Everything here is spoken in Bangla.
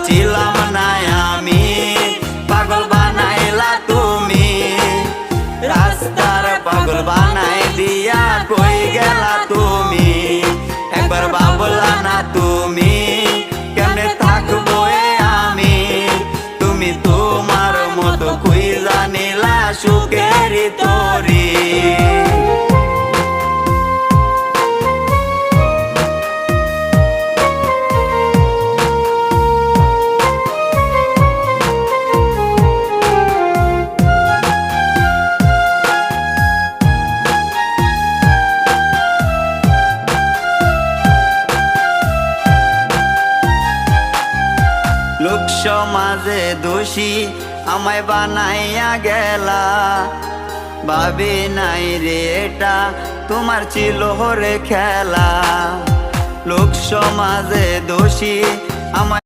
ছিলাম না আমি, পাগল বানাইলা তুমি। রাস্তার পাগল বানাই দিয়া কই গেলা তুমি। একবার ভাবলা না তুমি কেমনে থাকবো আমি। তুমি তোমার মতো খুঁজা নিলা সুখের তরি। লোক সমাজে দোষী আমায় বানাইয়া গেলা। ভাবি নাই রে এটা তোমার ছিল রে খেলা। লোক সমাজে দোষী আমায়